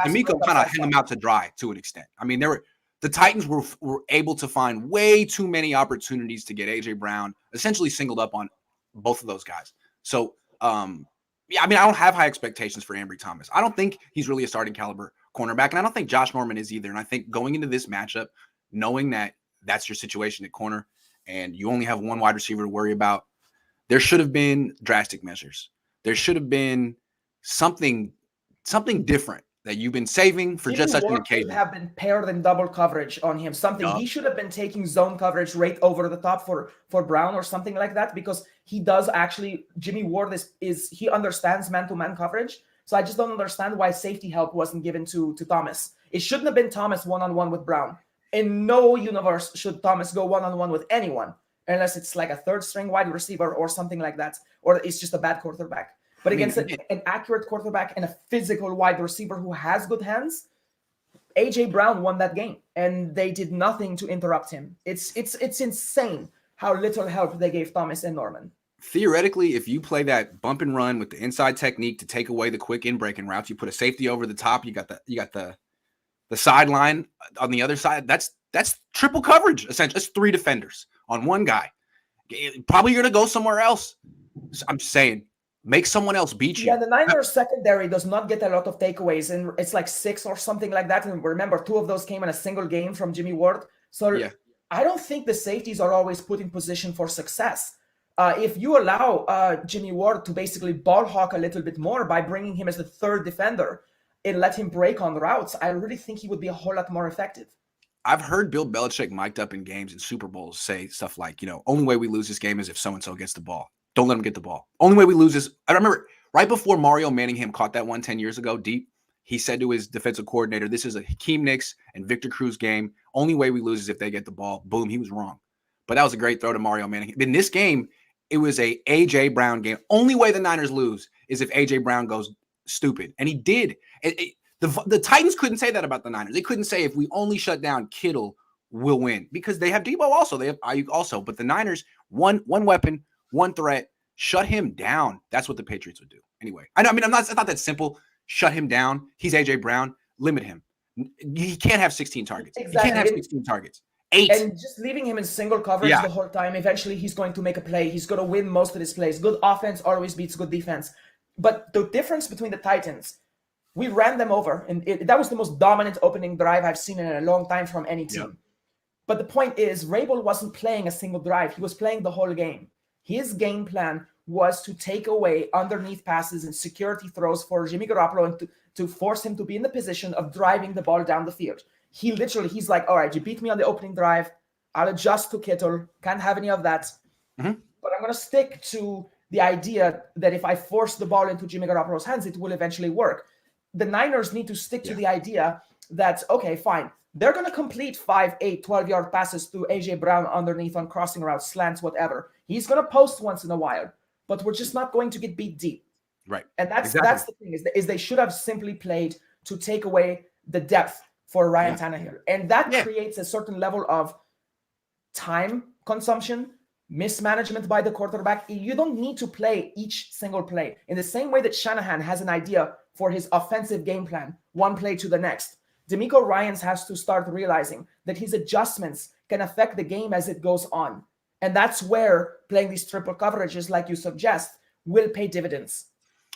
D'Amico kind of hung him out to dry to an extent. I mean, the Titans were able to find way too many opportunities to get A.J. Brown essentially singled up on both of those guys. So, I mean, I don't have high expectations for Ambry Thomas. I don't think he's really a starting caliber cornerback, and I don't think Josh Norman is either. And I think going into this matchup, knowing that that's your situation at corner and you only have one wide receiver to worry about, there should have been drastic measures. There should have been something different that you've been saving for just such an occasion. Have been paired in double coverage on him. He should have been taking zone coverage right over the top for Brown or something like that, because he does actually. Jimmy Ward he understands man-to-man coverage. So I just don't understand why safety help wasn't given to Thomas. It shouldn't have been Thomas one-on-one with Brown. In no universe should Thomas go one-on-one with anyone, unless it's like a third-string wide receiver or something like that, or it's just a bad quarterback. But against an accurate quarterback and a physical wide receiver who has good hands, A.J. Brown won that game, and they did nothing to interrupt him. It's insane. how little help they gave Thomas and Norman. Theoretically, if you play that bump and run with the inside technique to take away the quick in breaking routes, you put a safety over the top. You got the sideline on the other side. That's triple coverage. Essentially, it's 3 defenders on one guy. Probably you're going to go somewhere else. I'm just saying, make someone else beat you. Yeah, the Niners secondary does not get a lot of takeaways, and it's like 6 or something like that. And remember, 2 of those came in a single game from Jimmy Ward. So yeah. I don't think the safeties are always put in position for success. If you allow Jimmy Ward to basically ball hawk a little bit more by bringing him as the 3rd defender and let him break on routes, I really think he would be a whole lot more effective. I've heard Bill Belichick mic'd up in games and Super Bowls say stuff like, only way we lose this game is if so-and-so gets the ball. Don't let him get the ball. Only way we lose is, I remember right before Mario Manningham caught that one 10 years ago deep, he said to his defensive coordinator, this is a Hakeem Nicks and Victor Cruz game. Only way we lose is if they get the ball. Boom, he was wrong. But that was a great throw to Mario Manningham. In this game, it was a A.J. Brown game. Only way the Niners lose is if A.J. Brown goes stupid. And he did. The Titans couldn't say that about the Niners. They couldn't say if we only shut down Kittle, we'll win. Because they have Debo also. They have Ayuk also. But the Niners, one weapon, one threat, shut him down. That's what the Patriots would do. Anyway, it's not that simple. Shut him down. He's A.J. Brown. Limit him. He can't have 16 targets. Exactly. He can't have 16 targets. 8. And just leaving him in single coverage the whole time, eventually he's going to make a play. He's going to win most of his plays. Good offense always beats good defense. But the difference between the Titans, we ran them over. And that was the most dominant opening drive I've seen in a long time from any team. Yeah. But the point is, Rabel wasn't playing a single drive. He was playing the whole game. His game plan was to take away underneath passes and security throws for Jimmy Garoppolo and to force him to be in the position of driving the ball down the field. He's like, all right, you beat me on the opening drive. I'll adjust to Kittle. Can't have any of that. Mm-hmm. But I'm going to stick to the idea that if I force the ball into Jimmy Garoppolo's hands, it will eventually work. The Niners need to stick to the idea that, okay, fine. They're going to complete 5, 8, 12-yard passes to A.J. Brown underneath on crossing routes, slants, whatever. He's going to post once in a while, but we're just not going to get beat deep. Right. And that's the thing, is they should have simply played to take away the depth for Ryan Tannehill. And that creates a certain level of time consumption, mismanagement by the quarterback. You don't need to play each single play. In the same way that Shanahan has an idea for his offensive game plan, one play to the next, DeMeco Ryans has to start realizing that his adjustments can affect the game as it goes on. And that's where playing these triple coverages, like you suggest, will pay dividends.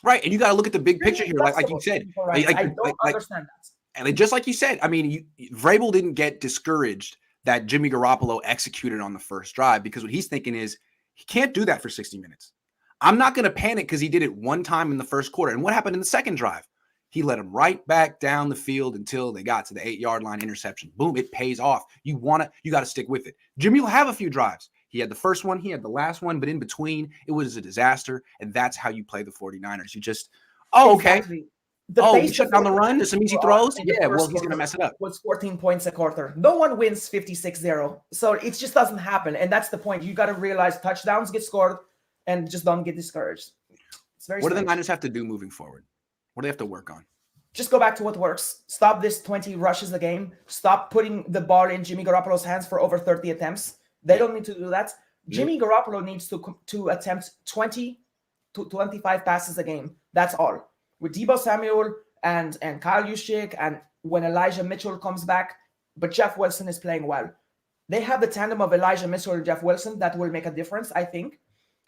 Right. And you got to look at the big picture here, like you said. I don't understand that. And just like you said, Vrabel didn't get discouraged that Jimmy Garoppolo executed on the first drive, because what he's thinking is he can't do that for 60 minutes. I'm not going to panic because he did it one time in the first quarter. And what happened in the second drive? He let him right back down the field until they got to the 8-yard line interception. Boom, it pays off. You got to stick with it. Jimmy will have a few drives. He had the first one, he had the last one, but in between, it was a disaster. And that's how you play the 49ers. You just, okay. Exactly. We shut down the run. There's some easy throws. Yeah, well, he's going to mess it up. Was 14 points a quarter. No one wins 56-0. So it just doesn't happen. And that's the point. You got to realize touchdowns get scored and just don't get discouraged. It's very What do the Niners have to do moving forward? What do they have to work on? Just go back to what works. Stop this 20 rushes a game. Stop putting the ball in Jimmy Garoppolo's hands for over 30 attempts. They don't need to do that. Jimmy Garoppolo needs to attempt 20 to 25 passes a game. That's all. With Deebo Samuel and Kyle Juszczyk, and when Elijah Mitchell comes back, but Jeff Wilson is playing well. They have the tandem of Elijah Mitchell and Jeff Wilson that will make a difference, I think.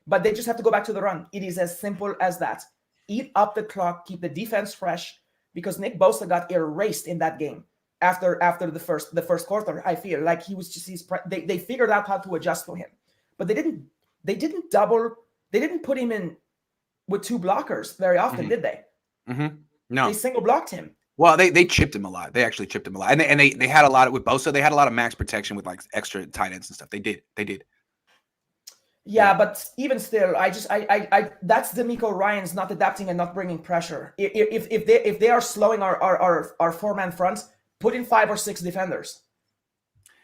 But they just have to go back to the run. It is as simple as that. Eat up the clock, keep the defense fresh, because Nick Bosa got erased in that game after the first quarter. I feel like they figured out how to adjust to him, but they didn't put him in with 2 blockers very often, did they? Mm-hmm. No, they single blocked him. Well, they chipped him a lot. They actually chipped him a lot, and they had a lot with Bosa. They had a lot of max protection with like extra tight ends and stuff. They did. Yeah, but even still, I that's DeMeco Ryans not adapting and not bringing pressure. If they are slowing our 4-man front, put in 5 or 6 defenders.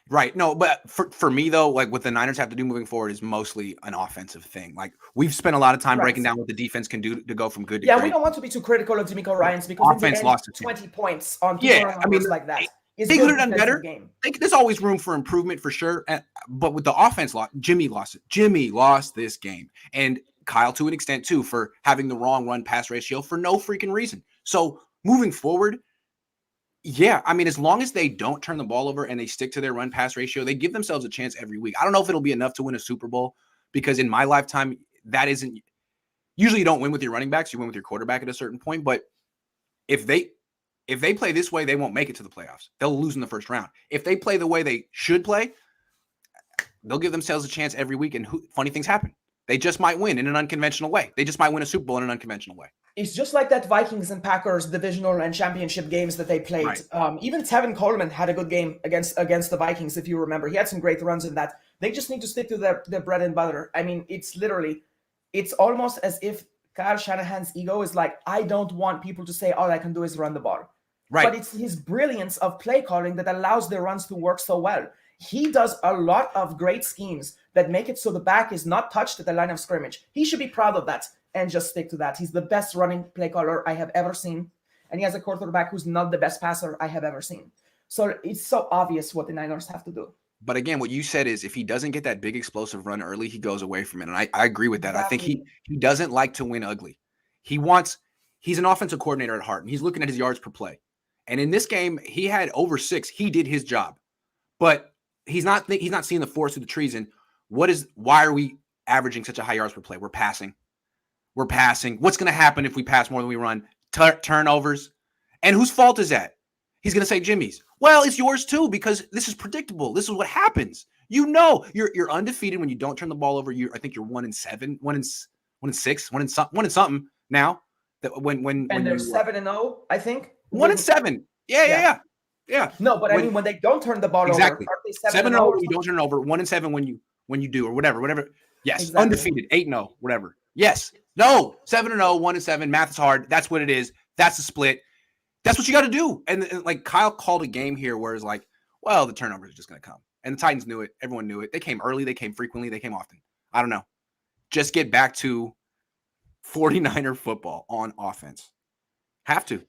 Right. No, but for me though, like what the Niners have to do moving forward is mostly an offensive thing. Like we've spent a lot of time breaking down what the defense can do to go from good to great. We don't want to be too critical of DeMeco Ryans because offense lost 20 points on turnovers like that. They could have done better. There's always room for improvement for sure. But with the offense, Jimmy lost it. Jimmy lost this game. And Kyle, to an extent, too, for having the wrong run-pass ratio for no freaking reason. So moving forward, yeah, I mean, as long as they don't turn the ball over and they stick to their run-pass ratio, they give themselves a chance every week. I don't know if it'll be enough to win a Super Bowl because in my lifetime, that isn't – usually you don't win with your running backs. You win with your quarterback at a certain point. But if they play this way, they won't make it to the playoffs. They'll lose in the first round. If they play the way they should play, they'll give themselves a chance every week, and funny things happen. They just might win in an unconventional way. They just might win a Super Bowl in an unconventional way. It's just like that Vikings and Packers divisional and championship games that they played. Right. Even Tevin Coleman had a good game against the Vikings, if you remember. He had some great runs in that. They just need to stick to their bread and butter. I mean, it's almost as if Kyle Shanahan's ego is like, I don't want people to say all I can do is run the ball. Right. But it's his brilliance of play calling that allows their runs to work so well. He does a lot of great schemes that make it so the back is not touched at the line of scrimmage. He should be proud of that and just stick to that. He's the best running play caller I have ever seen. And he has a quarterback who's not the best passer I have ever seen. So it's so obvious what the Niners have to do. But again, what you said is if he doesn't get that big explosive run early, he goes away from it. And I agree with that. Exactly. I think he doesn't like to win ugly. He's an offensive coordinator at heart, and he's looking at his yards per play. And in this game, he had over 6. He did his job. But he's not seeing the forest through the trees. And why are we averaging such a high yards per play? We're passing. What's going to happen if we pass more than we run? Turnovers. And whose fault is that? He's going to say Jimmy's. Well, it's yours too, because this is predictable. This is what happens. You know, you're undefeated when you don't turn the ball over. I think you're 1-7, 1-6, 1 something now. That when they're 7-0, I think. 1-7. Yeah. No, but I mean when they don't turn the ball over, are they 7-0 when you don't turn it over, 1-7 when you do, or whatever. Yes, exactly. Undefeated, 8-0, whatever. Yes, no, 7-0, 1-7. Math is hard. That's what it is. That's the split. That's what you got to do. And like Kyle called a game here where it's like, well, the turnovers are just going to come. And the Titans knew it. Everyone knew it. They came early. They came frequently. They came often. I don't know. Just get back to 49er football on offense. Have to.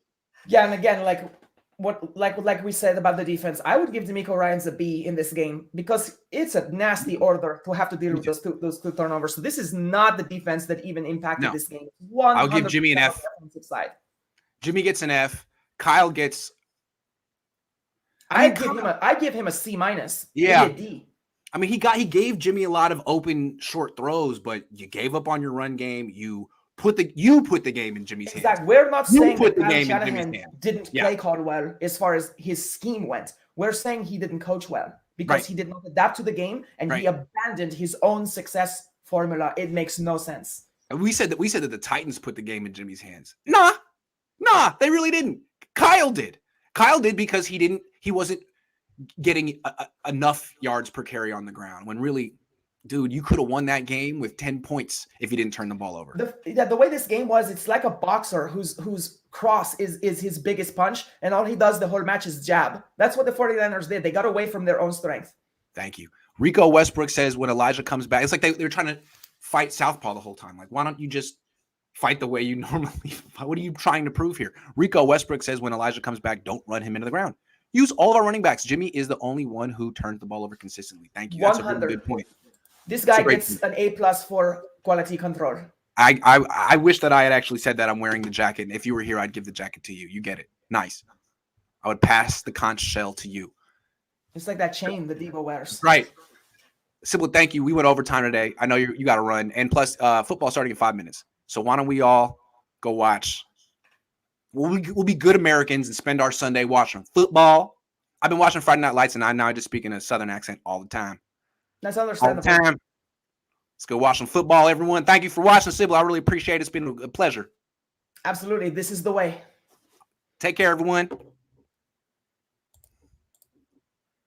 Yeah, and again, like we said about the defense, I would give DeMeco Ryans a B in this game because it's a nasty order to have to deal with those two turnovers. So this is not the defense that even impacted this game. I'll give Jimmy an F. Side. Jimmy gets an F. Kyle gets. I give him a C-. Yeah. Maybe a D. I mean, he gave Jimmy a lot of open short throws, but you gave up on your run game. You put the game in Jimmy's hands. Exactly. We're not saying that Kyle Shanahan didn't play call well as far as his scheme went. We're saying he didn't coach well because he did not adapt to the game and he abandoned his own success formula. It makes no sense. And we said that the Titans put the game in Jimmy's hands. Nah, they really didn't. Kyle did. Because he wasn't getting enough yards per carry on the ground when really, dude, you could have won that game with 10 points if you didn't turn the ball over. The way this game was, it's like a boxer whose cross is his biggest punch, and all he does the whole match is jab. That's what the 49ers did. They got away from their own strength. Thank you. Rico Westbrook says when Elijah comes back, it's like they were trying to fight southpaw the whole time. Like, why don't you just fight the way you normally – what are you trying to prove here? Rico Westbrook says when Elijah comes back, don't run him into the ground. Use all of our running backs. Jimmy is the only one who turns the ball over consistently. Thank you. That's 100. A really good point. This guy gets an A+ for quality control. I wish that I had actually said that I'm wearing the jacket. And if you were here, I'd give the jacket to you. You get it. Nice. I would pass the conch shell to you. It's like that chain that Debo wears. Right. Simple, thank you. We went overtime today. I know you got to run. And plus, football starting in 5 minutes. So why don't we all go watch? We'll be good Americans and spend our Sunday watching football. I've been watching Friday Night Lights, and I just speak in a Southern accent all the time. That's understandable. All the time. Let's go watch some football, everyone. Thank you for watching, Sybilla. I really appreciate it. It's been a pleasure. Absolutely. This is the way. Take care, everyone.